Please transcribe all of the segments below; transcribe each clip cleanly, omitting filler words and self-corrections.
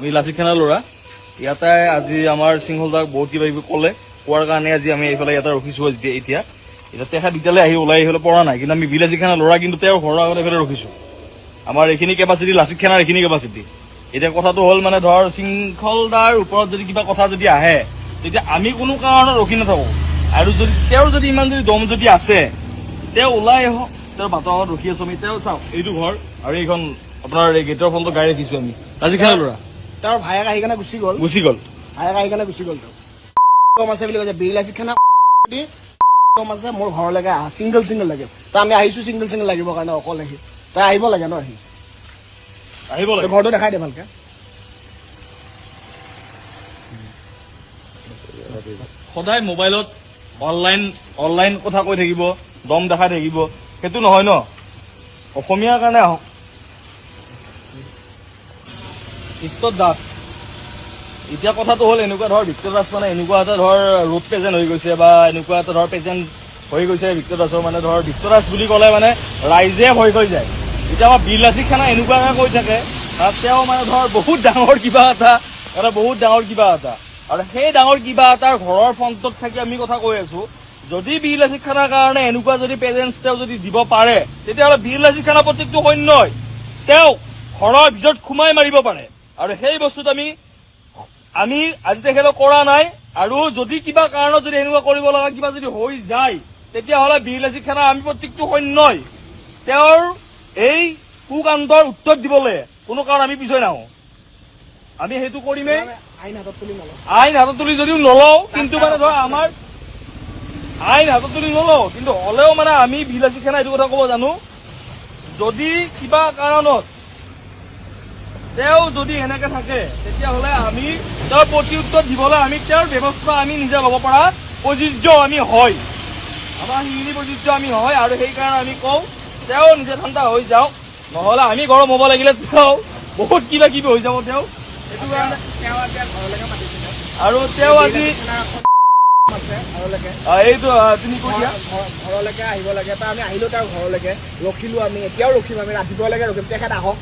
আমি লাচিত খানাৰ ল'ৰা ইয়াতে আজি আমাৰ সিংহলদাক বহুত কিবা কিবি ক'লে কোৱাৰ কাৰণে আজি আমি এইফালে ইয়াতে ৰখিছো এতিয়া তেখেত এতিয়ালৈ আহি ওলাই আহিবলৈ পৰা নাই কিন্তু আমি বিলাচী খানাৰ ল'ৰা কিন্তু তেওঁৰ ঘৰৰ আগত এইফালে ৰখিছো আমাৰ এইখিনি কেপাচিটি লাচিত খানাৰ এইখিনি কেপাচিটি এতিয়া কথাটো হ'ল মানে ধৰ সিংহলদাৰ ওপৰত যদি কিবা কথা যদি আহে তেতিয়া আমি কোনো কাৰণত ৰখি নাথাকো আৰু যদি তেওঁৰ যদি ইমান যদি দম যদি আছে তেওঁ ওলাই আহক তেওঁৰ বাটৰ আগত ৰখি আছো আমি তেওঁ চাওক এইটো ঘৰ আৰু এইখন আপোনাৰ এই গেটৰ ফ্ৰণ্টত গাড়ী ৰাখিছো আমি লাচিত খানাৰ ল'ৰা তেওঁৰ ভায়েক আহি কেনে গুচি গ'ল ভায়েক আহি কেনে গুচি গ'ল তেওঁ কম আছে বুলি কৈছে বীৰ লাচিত খানা কম আছে মোৰ ঘৰলৈকে আহা চিংগল লাগে তো আমি আহিছো চিংগল লাগিবৰ কাৰণে অকল আহি তাই আহিব লাগে ন আহি আহিব লাগে ঘৰটো দেখাই দে ভালকে সদায় মোবাইলত অনলাইন কথা কৈ থাকিব দম দেখাই থাকিব সেইটো নহয় ন অসমীয়াৰ কাৰণে আহক বিক্টৰ দাস এতিয়া কথাটো হ'ল এনেকুৱা ধৰ বিক্টৰ দাস মানে এনেকুৱা এটা ধৰ ৰোড প্ৰেজেণ্ট হৈ গৈছে বা এনেকুৱা এটা ধৰ প্ৰেজেণ্ট হৈ গৈছে বিক্টৰ দাসৰ মানে ধৰ বিক্টৰ দাস বুলি ক'লে মানে ৰাইজে ভয় হৈ যায় এতিয়া আমাৰ বীৰ লাচিত খানা এনেকুৱাকে কৈ থাকে তাত তেওঁ মানে ধৰ বহুত ডাঙৰ কিবা এটা আৰু সেই ডাঙৰ কিবা এটাৰ ঘৰৰ ফ্ৰণ্টত থাকি আমি কথা কৈ আছো যদি বীৰ লাচিত খানাৰ কাৰণে এনেকুৱা যদি প্ৰেজেন্স তেওঁ যদি দিব পাৰে তেতিয়াহ'লে বীৰ লাচিত খানা প্ৰত্যেকটো সৈন্যই তেওঁ ঘৰৰ ভিতৰত সোমাই মাৰিব পাৰে আৰু সেই বস্তুত আমি আজি তেখেতক কৰা নাই আৰু যদি কিবা কাৰণত যদি এনেকুৱা কৰিব লগা কিবা যদি হৈ যায় তেতিয়াহ'লে বীৰ লাচিত খানা আমি প্ৰত্যেকটো সৈন্যই তেওঁৰ এই কুকাণ্ডৰ উত্তৰ দিবলৈ কোনো কাৰণ আমি পিছুৱাই নাহো আমি সেইটো কৰিমেই আইন হাতত তুলি যদিও নলওঁ কিন্তু মানে ধৰ আমাৰ আইন হাতত তুলি নলওঁ কিন্তু হ'লেও মানে আমি বীৰ লাচিত খানা এইটো কথা ক'ব জানো যদি কিবা কাৰণত তেওঁ যদি এনেকে থাকে তেতিয়াহ'লে আমি তেওঁৰ প্ৰতি উত্তৰ দিবলৈ আমি তেওঁৰ ব্যৱস্থা আমি নিজে ল'ব পৰা প্ৰযোজ্য আমি হয় আমাৰ সেইখিনি প্ৰযোজ্য আমি হয় আৰু সেইকাৰণে আমি কওঁ তেওঁ নিজে ঠাণ্ডা হৈ যাওক নহ'লে আমি গৰম হ'ব লাগিলে তেওঁ বহুত কিবা কিবি হৈ যাব তেওঁ সেইটো কাৰণে আৰু তেওঁ আজি এইটো তুমি কৈ দিয়া ঘৰলৈকে আহিব লাগে তা আমি আহিলো তেওঁৰ ঘৰলৈকে ৰখিলো আমি এতিয়াও ৰখিম আমি ৰাতিপুৱালৈকে ৰখিম তেখেত আহক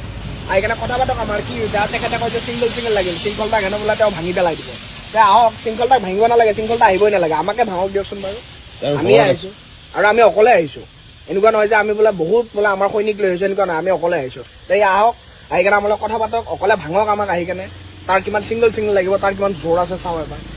আহি কেনে কথা পাতক আমাৰ কি হৈছে আৰু তেখেতে কৈছে চিংগল লাগিল শৃংখলতাক হেনো বোলে তেওঁ ভাঙি পেলাই দিব তেওঁ আহক শৃংখলতাক ভাঙিব নালাগে শৃংখলতা আহিবই নালাগে আমাকে ভাঙক দিয়কচোন বাৰু আমি আহিছো আৰু আমি অকলে আহিছো এনেকুৱা নহয় যে আমি বোলে বহুত বোলে আমাৰ সৈনিক লৈ আহিছো এনেকুৱা নহয় আমি অকলে আহিছো তাই আহক আহি কেনে আমাৰ লগত কথা পাতক অকলে ভাঙক আমাক আহি কেনে তাৰ কিমান চিংগল লাগিব তাৰ কিমান জোৰ আছে চাওঁ এবাৰ